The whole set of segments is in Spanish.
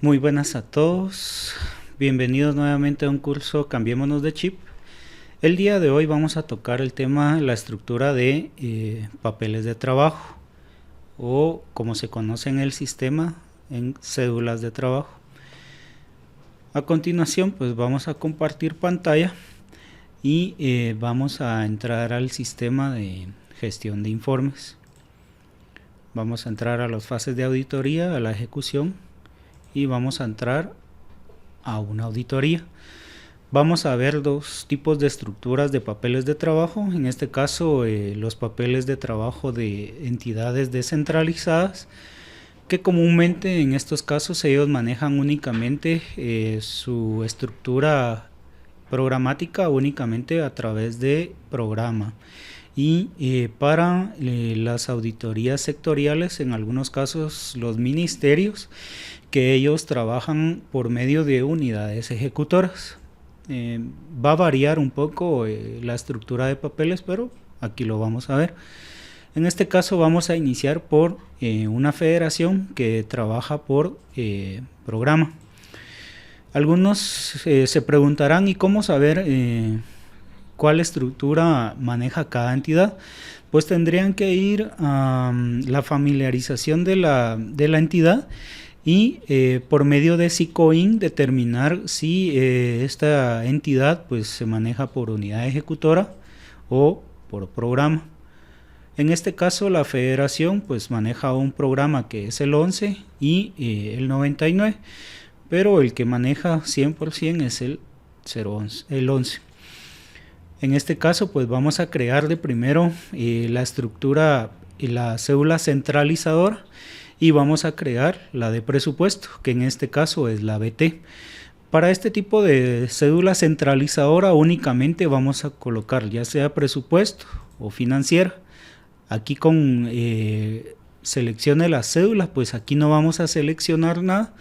Muy buenas a todos, bienvenidos nuevamente a un curso Cambiémonos de Chip. El día de hoy vamos a tocar el tema, la estructura de papeles de trabajo o como se conoce en el sistema, en cédulas de trabajo. A continuación pues vamos a compartir pantalla y vamos a entrar al sistema de gestión de informes. Vamos a entrar a las fases de auditoría, a la ejecución y vamos a entrar a una auditoría. Vamos a ver dos tipos de estructuras de papeles de trabajo, en este caso los papeles de trabajo de entidades descentralizadas, que comúnmente en estos casos ellos manejan únicamente su estructura programática únicamente a través de programa. Y para las auditorías sectoriales, en algunos casos los ministerios, que ellos trabajan por medio de unidades ejecutoras. Va a variar un poco la estructura de papeles, pero aquí lo vamos a ver. En este caso vamos a iniciar por una federación que trabaja por programa. Algunos se preguntarán, ¿y cómo saber cuál estructura maneja cada entidad? Pues tendrían que ir a la familiarización de la entidad y por medio de SICOIN determinar si esta entidad pues se maneja por unidad ejecutora o por programa. En este caso la federación pues maneja un programa que es el 11 y el 99, pero el que maneja 100% es el 11. En este caso pues vamos a crear de primero la estructura y la cédula centralizadora y vamos a crear la de presupuesto, que en este caso es la BT. Para este tipo de cédula centralizadora únicamente vamos a colocar ya sea presupuesto o financiera. Aquí con seleccione la cédula, pues aquí no vamos a seleccionar nada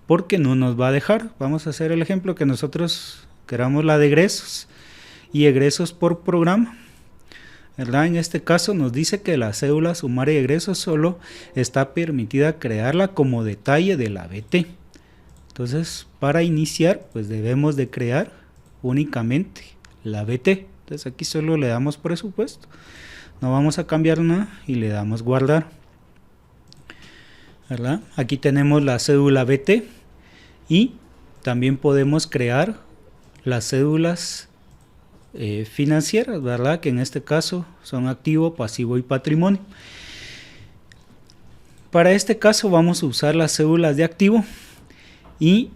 porque no nos va a dejar. Vamos a hacer el ejemplo que nosotros queramos la de egresos y egresos por programa, ¿verdad? En este caso nos dice que la cédula sumaria de egresos solo está permitida crearla como detalle de la BT. Entonces para iniciar pues debemos de crear únicamente la BT. Entonces aquí solo le damos presupuesto, no vamos a cambiar nada y le damos guardar, ¿verdad? Aquí tenemos la cédula BT y también podemos crear las cédulas financieras, ¿verdad? Que en este caso son activo, pasivo y patrimonio. Para este caso vamos a usar las cédulas de activo y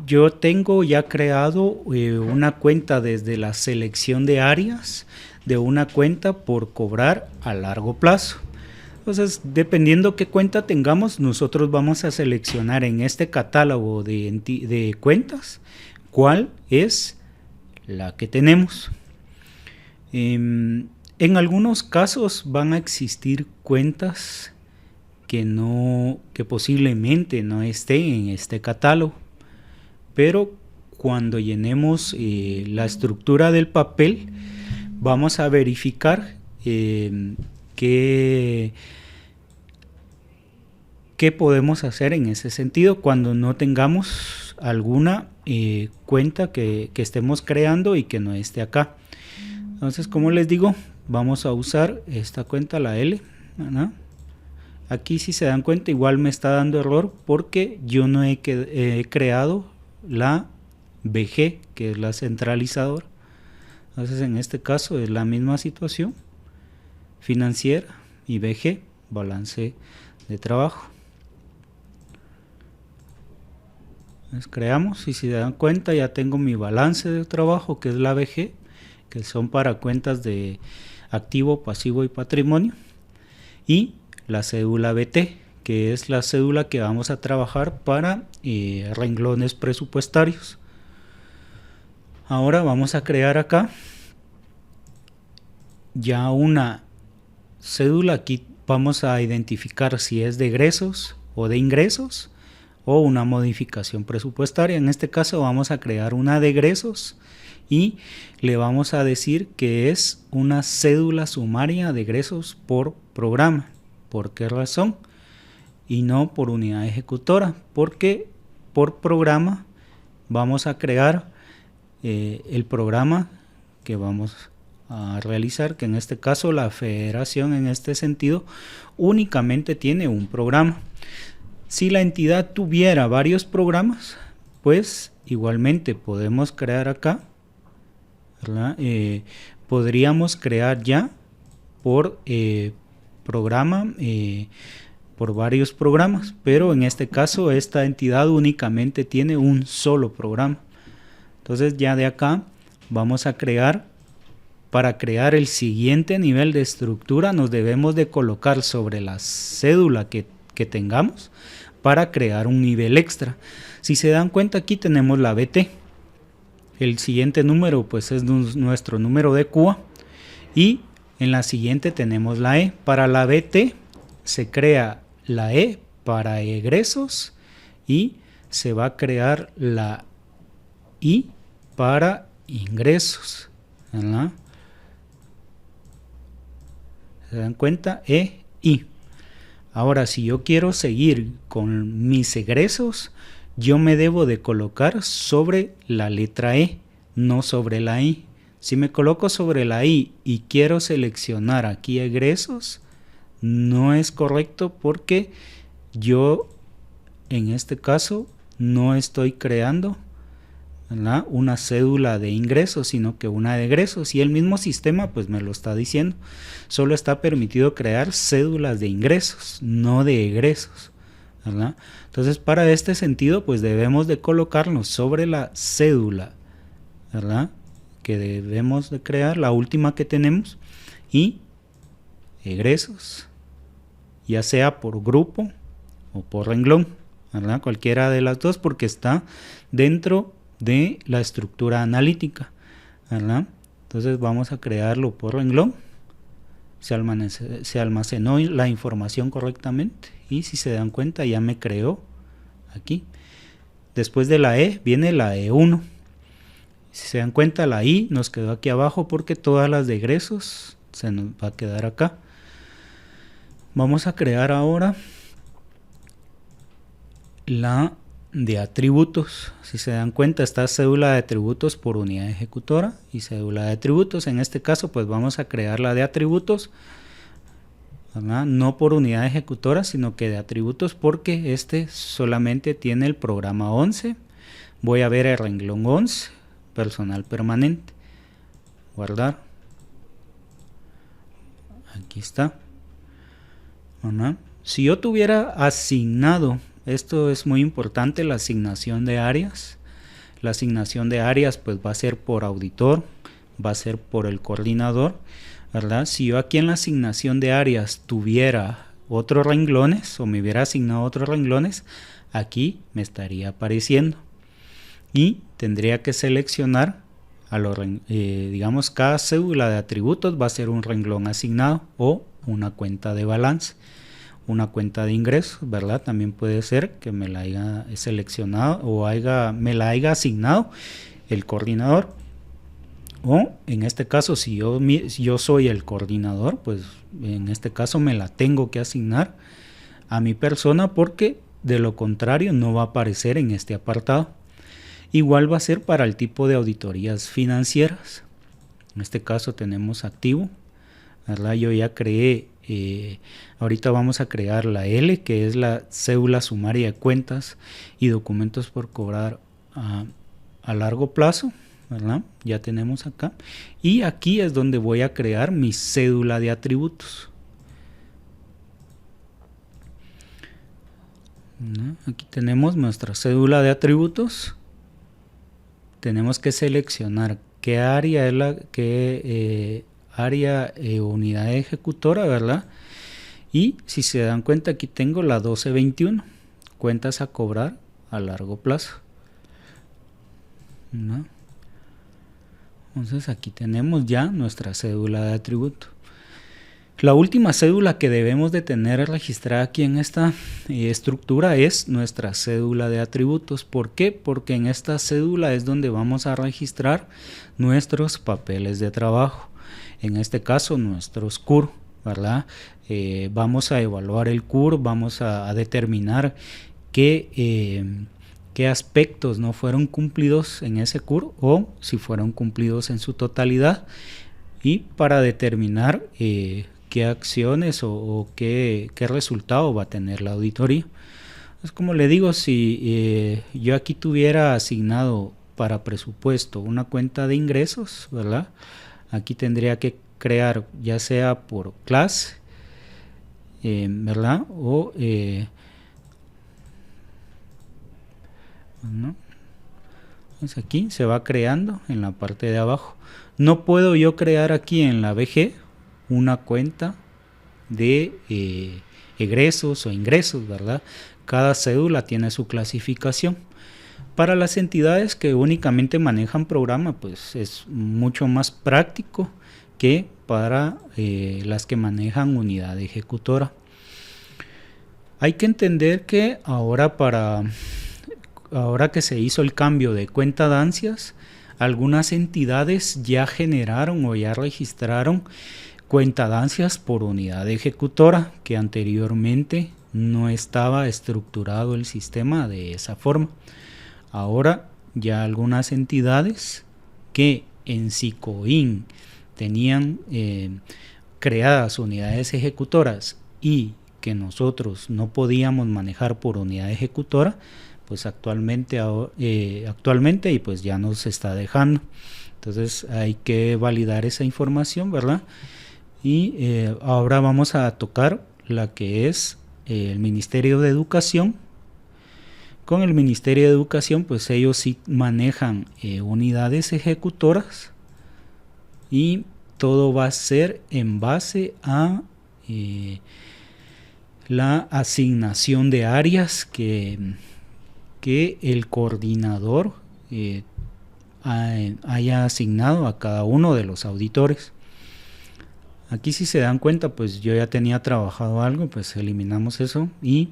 yo tengo ya creado una cuenta desde la selección de áreas de una cuenta por cobrar a largo plazo. Entonces, dependiendo qué cuenta tengamos, nosotros vamos a seleccionar en este catálogo de cuentas cuál es la que tenemos. En algunos casos van a existir cuentas que posiblemente no estén en este catálogo, pero cuando llenemos la estructura del papel vamos a verificar qué podemos hacer en ese sentido cuando no tengamos alguna cuenta que estemos creando y que no esté acá. Entonces, como les digo, vamos a usar esta cuenta, la L, ¿verdad? Aquí, si se dan cuenta, igual me está dando error porque yo no he creado la BG, que es la centralizadora. Entonces en este caso es la misma situación, financiera y BG, balance de trabajo. Entonces creamos y si se dan cuenta ya tengo mi balance de trabajo, que es la BG, que son para cuentas de activo, pasivo y patrimonio, y la cédula BT, que es la cédula que vamos a trabajar para renglones presupuestarios. Ahora vamos a crear acá ya una cédula. Aquí vamos a identificar si es de egresos o de ingresos o una modificación presupuestaria. En este caso vamos a crear una de egresos y le vamos a decir que es una cédula sumaria de egresos por programa. ¿Por qué razón? y no por unidad ejecutora, porque por programa vamos a crear el programa que vamos a realizar, que en este caso la federación en este sentido únicamente tiene un programa. Si la entidad tuviera varios programas, pues igualmente podemos crear acá, ¿verdad? Podríamos crear ya por programa, por varios programas, pero en este caso esta entidad únicamente tiene un solo programa. Entonces ya de acá vamos a crear, para crear el siguiente nivel de estructura nos debemos de colocar sobre la cédula que tengamos para crear un nivel extra. Si se dan cuenta, aquí tenemos la BT, el siguiente número pues es nuestro número de CUA, y en la siguiente tenemos la E. Para la BT se crea la E para egresos y se va a crear la I para ingresos, ¿verdad? ¿Se dan cuenta? E, I. Ahora, si yo quiero seguir con mis egresos, yo me debo de colocar sobre la letra E, no sobre la I. Si me coloco sobre la I y quiero seleccionar aquí egresos, no es correcto porque yo en este caso no estoy creando, ¿verdad?, una cédula de ingresos, sino que una de egresos, y el mismo sistema pues me lo está diciendo. Solo está permitido crear cédulas de ingresos, no de egresos, ¿verdad? Entonces para este sentido pues debemos de colocarnos sobre la cédula, ¿verdad?, que debemos de crear, la última que tenemos, y egresos, ya sea por grupo o por renglón, ¿verdad?, cualquiera de las dos, porque está dentro de la estructura analítica, ¿verdad? Entonces vamos a crearlo por renglón. Se almacenó la información correctamente y si se dan cuenta ya me creó aquí. Después de la E viene la E1. Si se dan cuenta, la I nos quedó aquí abajo porque todas las de egresos se nos va a quedar acá. Vamos a crear ahora la de atributos. Si se dan cuenta, está cédula de atributos por unidad ejecutora y cédula de atributos. En este caso pues vamos a crear la de atributos, ¿verdad?, no por unidad ejecutora sino que de atributos, porque este solamente tiene el programa 11. Voy a ver el renglón 11, personal permanente, guardar, aquí está, ¿verdad? Si yo tuviera asignado, esto es muy importante, la asignación de áreas. La asignación de áreas pues va a ser por auditor, va a ser por el coordinador, ¿verdad? Si yo aquí en la asignación de áreas tuviera otros renglones o me hubiera asignado otros renglones, aquí me estaría apareciendo y tendría que seleccionar a los digamos, cada cédula de atributos va a ser un renglón asignado o una cuenta de balance. Una cuenta de ingresos, ¿verdad? También puede ser que me la haya seleccionado o me la haya asignado el coordinador, o en este caso si yo soy el coordinador, pues en este caso me la tengo que asignar a mi persona, porque de lo contrario no va a aparecer en este apartado. Igual va a ser para el tipo de auditorías financieras. En este caso tenemos activo, ¿verdad? Yo ya creé, ahorita vamos a crear la L, que es la cédula sumaria de cuentas y documentos por cobrar a largo plazo, ¿verdad? Ya tenemos acá, y aquí es donde voy a crear mi cédula de atributos, ¿no? Aquí tenemos nuestra cédula de atributos. Tenemos que seleccionar qué área es la área unidad ejecutora, ¿verdad? Y si se dan cuenta, aquí tengo la 1221, cuentas a cobrar a largo plazo, ¿no? Entonces aquí tenemos ya nuestra cédula de atributo. La última cédula que debemos de tener registrada aquí en esta estructura es nuestra cédula de atributos. ¿Por qué? Porque en esta cédula es donde vamos a registrar nuestros papeles de trabajo. En este caso nuestros CUR, ¿verdad? Vamos a evaluar el CUR, vamos a determinar qué aspectos no fueron cumplidos en ese CUR o si fueron cumplidos en su totalidad, y para determinar qué acciones o qué resultado va a tener la auditoría. Es como le digo, si yo aquí tuviera asignado para presupuesto una cuenta de ingresos, ¿verdad? Aquí tendría que crear ya sea por clase, ¿verdad? O bueno, pues aquí se va creando en la parte de abajo. No puedo yo crear aquí en la BG una cuenta de egresos o ingresos, ¿verdad? Cada cédula tiene su clasificación. Para las entidades que únicamente manejan programa, pues es mucho más práctico que para las que manejan unidad ejecutora. Hay que entender que ahora que se hizo el cambio de cuenta dancias, algunas entidades ya generaron o ya registraron cuentadancias por unidad ejecutora, que anteriormente no estaba estructurado el sistema de esa forma. Ahora ya algunas entidades que en SICOIN tenían creadas unidades ejecutoras y que nosotros no podíamos manejar por unidad ejecutora, pues actualmente y pues ya nos está dejando. Entonces hay que validar esa información, ¿verdad? Y ahora vamos a tocar la que es el Ministerio de Educación. Con el Ministerio de Educación, pues ellos sí manejan unidades ejecutoras, y todo va a ser en base a la asignación de áreas que el coordinador haya asignado a cada uno de los auditores. Aquí, si se dan cuenta, pues yo ya tenía trabajado algo, pues eliminamos eso y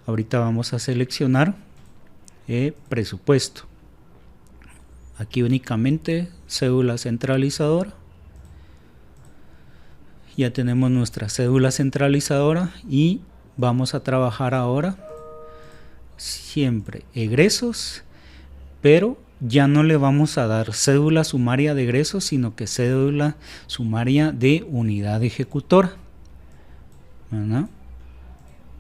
ahorita vamos a seleccionar presupuesto. Aquí únicamente cédula centralizadora. Ya tenemos nuestra cédula centralizadora y vamos a trabajar ahora siempre egresos, pero ya no le vamos a dar cédula sumaria de egresos, sino que cédula sumaria de unidad ejecutora, ¿verdad?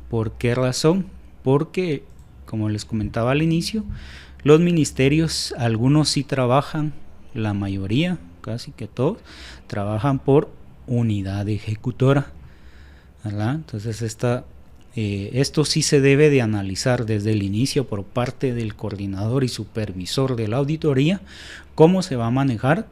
¿Por qué razón? Porque, como les comentaba al inicio, los ministerios, algunos sí trabajan, la mayoría, casi que todos, trabajan por unidad ejecutora, ¿verdad? Entonces esto sí se debe de analizar desde el inicio por parte del coordinador y supervisor de la auditoría, cómo se va a manejar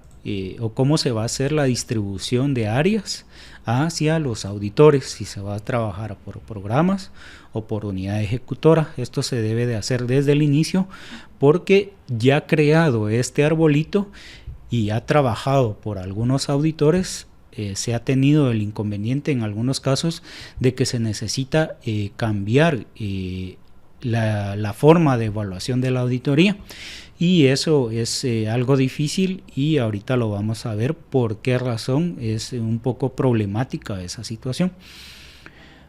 o cómo se va a hacer la distribución de áreas hacia los auditores, si se va a trabajar por programas o por unidad ejecutora. Esto se debe de hacer desde el inicio, porque ya creado este arbolito y ha trabajado por algunos auditores, se ha tenido el inconveniente en algunos casos de que se necesita cambiar la forma de evaluación de la auditoría, y eso es algo difícil, y ahorita lo vamos a ver por qué razón es un poco problemática esa situación.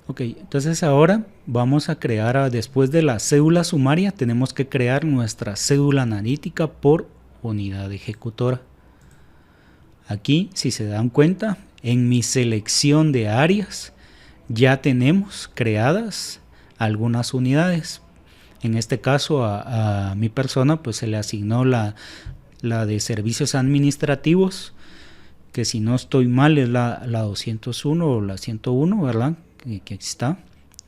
Ok, entonces ahora vamos a crear, después de la cédula sumaria, tenemos que crear nuestra cédula analítica por unidad ejecutora. Aquí, si se dan cuenta, en mi selección de áreas ya tenemos creadas algunas unidades. En este caso a mi persona pues se le asignó la de servicios administrativos, que si no estoy mal es la 201 o la 101, ¿verdad? Que aquí está,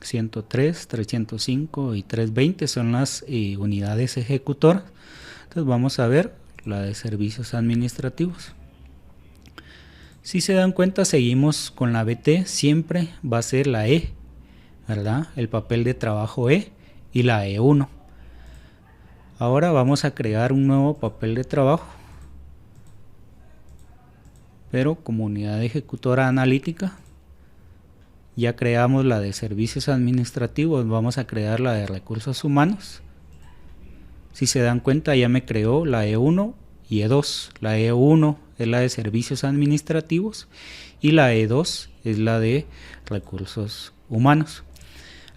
103, 305 y 320 son las unidades ejecutoras. Entonces vamos a ver la de servicios administrativos. Si se dan cuenta, seguimos con la BT, siempre va a ser la E, ¿verdad? El papel de trabajo E y la E1. Ahora vamos a crear un nuevo papel de trabajo, pero como unidad ejecutora analítica. Ya creamos la de servicios administrativos, vamos a crear la de recursos humanos. Si se dan cuenta, ya me creó la E1 y E2. La E1 es la de servicios administrativos y la E2 es la de recursos humanos.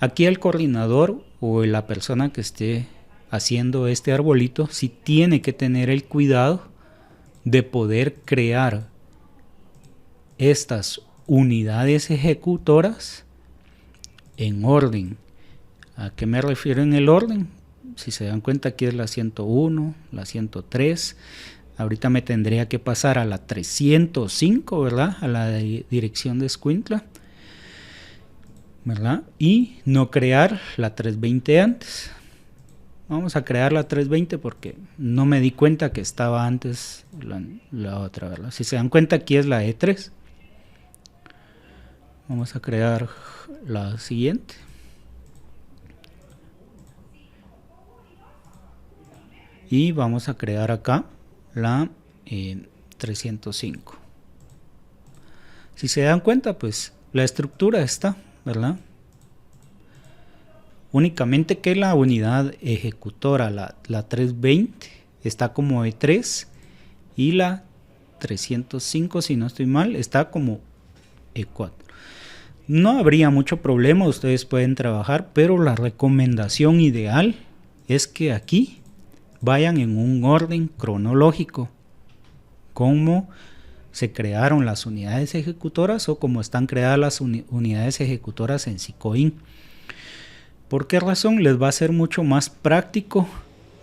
Aquí el coordinador o la persona que esté haciendo este arbolito sí tiene que tener el cuidado de poder crear estas unidades ejecutoras en orden. ¿A qué me refiero en el orden? Si se dan cuenta, aquí es la 101, la 103. Ahorita me tendría que pasar a la 305, ¿verdad? A la dirección de Escuintla, ¿verdad? Y no crear la 320 antes. Vamos a crear la 320 porque no me di cuenta que estaba antes la otra, ¿verdad? Si se dan cuenta, aquí es la E3. Vamos a crear la siguiente. Y vamos a crear acá la 305. Si se dan cuenta, pues la estructura está, ¿verdad? Únicamente que la unidad ejecutora, la 320, está como E3 y la 305, si no estoy mal, está como E4. No habría mucho problema, ustedes pueden trabajar, pero la recomendación ideal es que aquí vayan en un orden cronológico, como se crearon las unidades ejecutoras o como están creadas las unidades ejecutoras en SICOIN. ¿Por qué razón? Les va a ser mucho más práctico,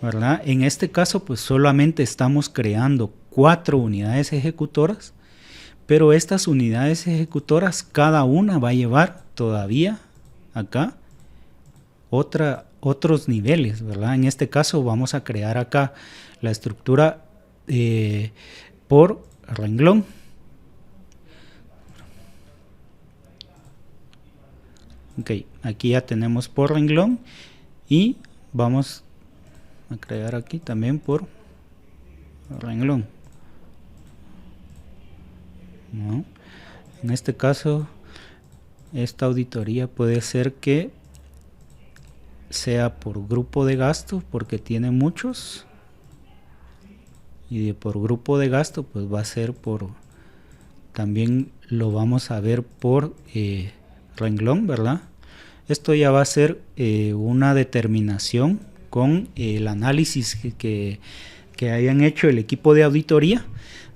¿verdad? En este caso, pues solamente estamos creando 4 unidades ejecutoras, pero estas unidades ejecutoras, cada una va a llevar todavía acá otros niveles, ¿verdad? En este caso vamos a crear acá la estructura por renglón. Ok, aquí ya tenemos por renglón y vamos a crear aquí también por renglón, ¿no? En este caso, esta auditoría puede ser que sea por grupo de gasto porque tiene muchos, y por grupo de gasto pues va a ser por, también lo vamos a ver por renglón, ¿verdad? Esto ya va a ser una determinación con el análisis que hayan hecho el equipo de auditoría,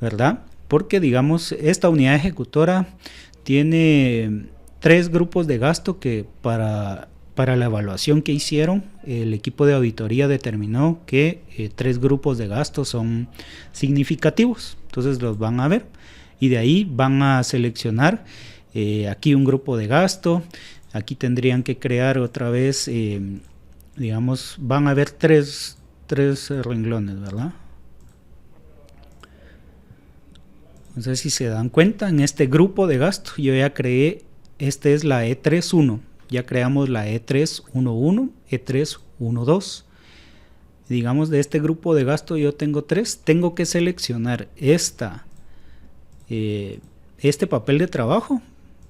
¿verdad? Porque digamos, esta unidad ejecutora tiene 3 grupos de gasto que para la evaluación que hicieron, el equipo de auditoría determinó que 3 grupos de gastos son significativos. Entonces los van a ver y de ahí van a seleccionar aquí un grupo de gasto. Aquí tendrían que crear otra vez, digamos, van a haber tres renglones, ¿verdad? No sé si se dan cuenta, en este grupo de gasto yo ya creé, este es la E31. Ya creamos la E311, E312. Digamos, de este grupo de gasto yo tengo 3. Tengo que seleccionar este papel de trabajo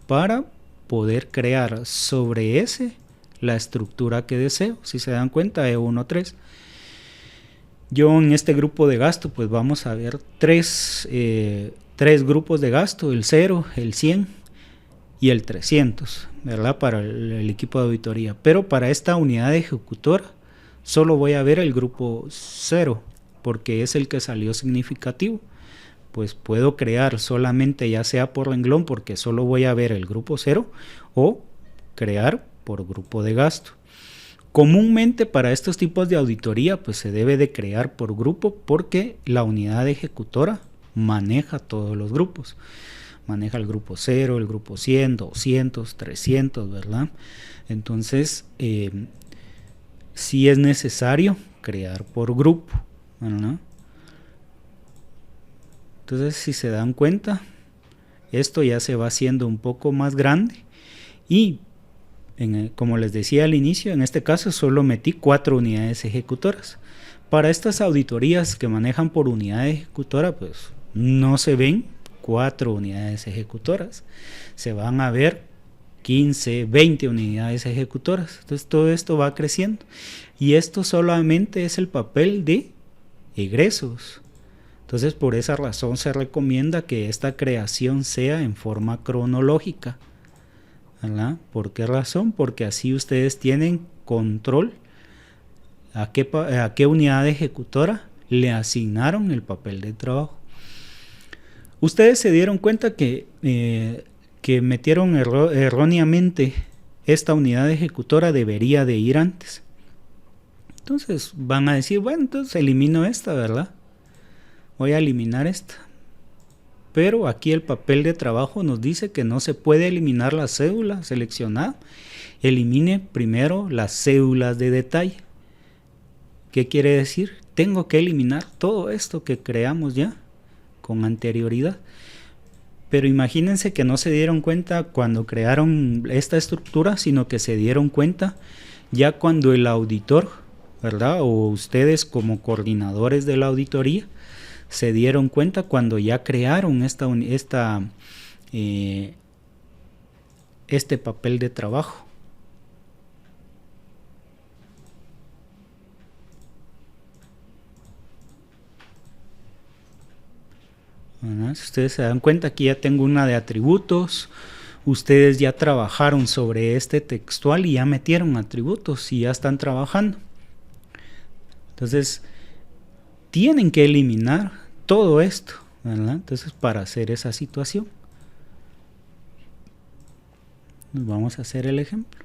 para poder crear sobre ese la estructura que deseo. Si se dan cuenta, E13. Yo en este grupo de gasto pues vamos a ver 3 grupos de gasto, el 0, el 100 y el 300, ¿verdad? Para el equipo de auditoría. Pero para esta unidad ejecutora solo voy a ver el grupo 0 porque es el que salió significativo. Pues puedo crear solamente ya sea por renglón porque solo voy a ver el grupo 0 o crear por grupo de gasto. Comúnmente para estos tipos de auditoría pues se debe de crear por grupo porque la unidad ejecutora maneja todos los grupos. Maneja el grupo 0, el grupo 100, 200, 300, ¿verdad? Entonces, sí es necesario crear por grupo, ¿verdad? Entonces, si se dan cuenta, esto ya se va haciendo un poco más grande y, como les decía al inicio, en este caso solo metí 4 unidades ejecutoras. Para estas auditorías que manejan por unidad ejecutora, pues no se ven 4 unidades ejecutoras, se van a ver 15, 20 unidades ejecutoras. Entonces todo esto va creciendo y esto solamente es el papel de egresos, Entonces, por esa razón se recomienda que esta creación sea en forma cronológica, ¿verdad? ¿Por qué razón? Porque así ustedes tienen control a qué unidad ejecutora le asignaron el papel de trabajo. Ustedes se dieron cuenta que metieron erróneamente esta unidad ejecutora, debería de ir antes. Entonces van a decir, bueno, entonces elimino esta, ¿verdad? Voy a eliminar esta. Pero aquí el papel de trabajo nos dice que no se puede eliminar la cédula seleccionada. Elimine primero las cédulas de detalle. ¿Qué quiere decir? Tengo que eliminar todo esto que creamos ya con anterioridad. Pero imagínense que no se dieron cuenta cuando crearon esta estructura, sino que se dieron cuenta ya cuando el auditor, ¿verdad? O ustedes como coordinadores de la auditoría se dieron cuenta cuando ya crearon este papel de trabajo. ¿Verdad? Si ustedes se dan cuenta, aquí ya tengo una de atributos. Ustedes ya trabajaron sobre este textual y ya metieron atributos y ya están trabajando. Entonces, tienen que eliminar todo esto, ¿verdad? Entonces, para hacer esa situación, nos vamos a hacer el ejemplo.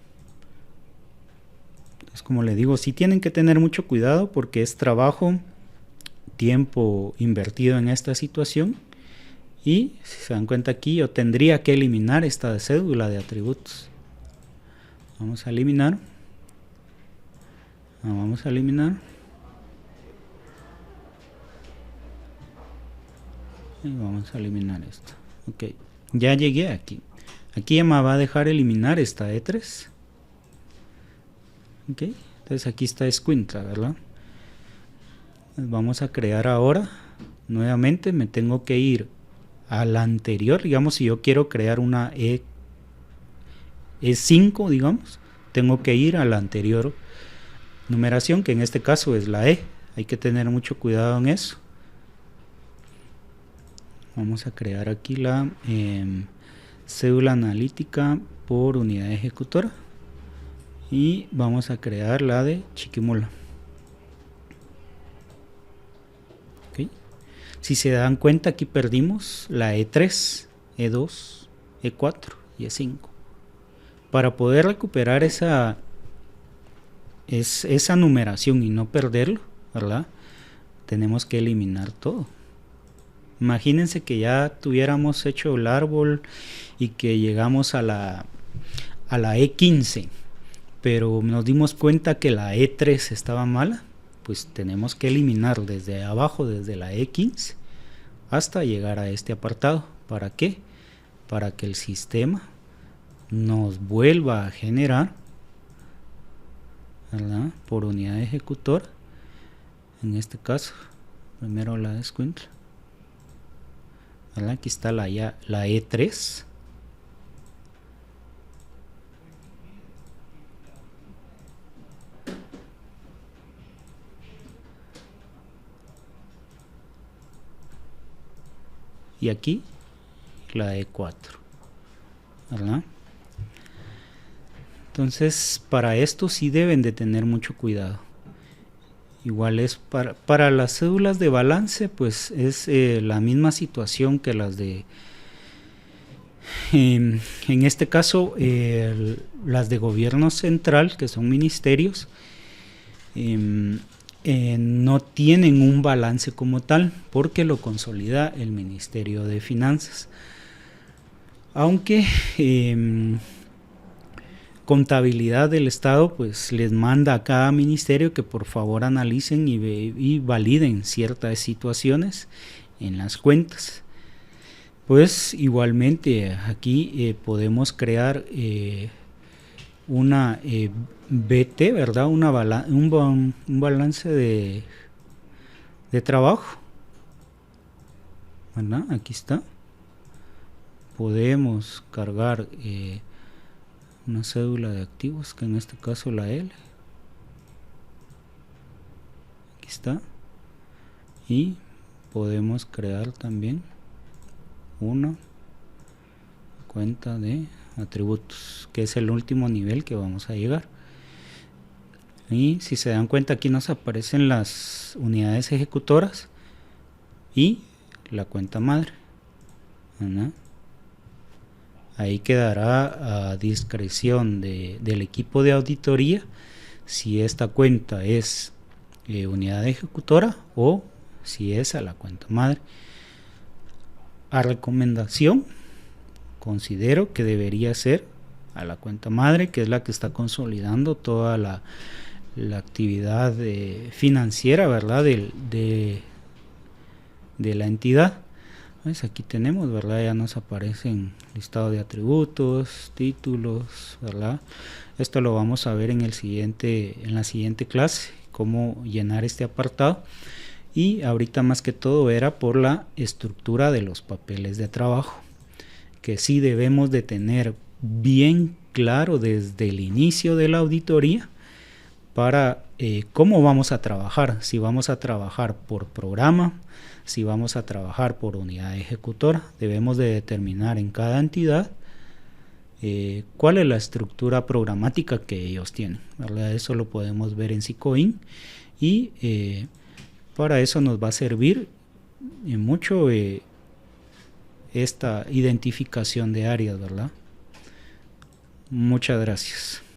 Entonces, como le digo, sí tienen que tener mucho cuidado porque es trabajo, tiempo invertido en esta situación. Y si se dan cuenta aquí, yo tendría que eliminar esta cédula de atributos. Vamos a eliminar. Vamos a eliminar. Y vamos a eliminar esto. Ok, ya llegué aquí. Aquí ya me va a dejar eliminar esta E3. Ok, entonces aquí está Escuintla, ¿verdad? Vamos a crear ahora. Nuevamente me tengo que ir a la anterior. Digamos, si yo quiero crear una E5, digamos, tengo que ir a la anterior numeración, que en este caso es la E. Hay que tener mucho cuidado en eso. Vamos a crear aquí la cédula analítica por unidad ejecutora y vamos a crear la de Chiquimula. Okay. Si se dan cuenta, aquí perdimos la E3, E2, E4 y E5. Para poder recuperar esa numeración y no perderlo, ¿verdad? Tenemos que eliminar todo. Imagínense que ya tuviéramos hecho el árbol y que llegamos a la E15, pero nos dimos cuenta que la E3 estaba mala, pues tenemos que eliminar desde abajo, desde la E15 hasta llegar a este apartado. ¿Para qué? Para que el sistema nos vuelva a generar, ¿verdad? Por unidad ejecutora, en este caso, primero la de Escuintla. ¿Verdad? Aquí está la E3. Y aquí la E4. ¿Verdad? Entonces, para esto sí deben de tener mucho cuidado. Igual es para las cédulas de balance, pues es la misma situación que las de, en este caso, las de gobierno central, que son ministerios, no tienen un balance como tal, porque lo consolida el Ministerio de Finanzas. Aunque Contabilidad del Estado pues les manda a cada ministerio que por favor analicen y validen ciertas situaciones en las cuentas. Pues igualmente aquí podemos crear una BT, ¿verdad? Un balance de trabajo, ¿verdad? Aquí está. Podemos cargar una cédula de activos, que en este caso la L. Aquí está. Y podemos crear también una cuenta de atributos, que es el último nivel que vamos a llegar. Y si se dan cuenta, aquí nos aparecen las unidades ejecutoras y la cuenta madre, ¿no? Ahí quedará a discreción del equipo de auditoría si esta cuenta es unidad ejecutora o si es a la cuenta madre. A recomendación, considero que debería ser a la cuenta madre, que es la que está consolidando toda la actividad financiera, ¿verdad? De la entidad. Pues aquí tenemos, ¿verdad? Ya nos aparecen listado de atributos, títulos, ¿verdad? Esto lo vamos a ver en la siguiente clase, cómo llenar este apartado. Y ahorita más que todo era por la estructura de los papeles de trabajo, que sí debemos de tener bien claro desde el inicio de la auditoría para cómo vamos a trabajar, si vamos a trabajar por programa, si vamos a trabajar por unidad ejecutora. Debemos de determinar en cada entidad cuál es la estructura programática que ellos tienen, ¿verdad? Eso lo podemos ver en Sicoin y para eso nos va a servir mucho esta identificación de áreas, ¿verdad? Muchas gracias.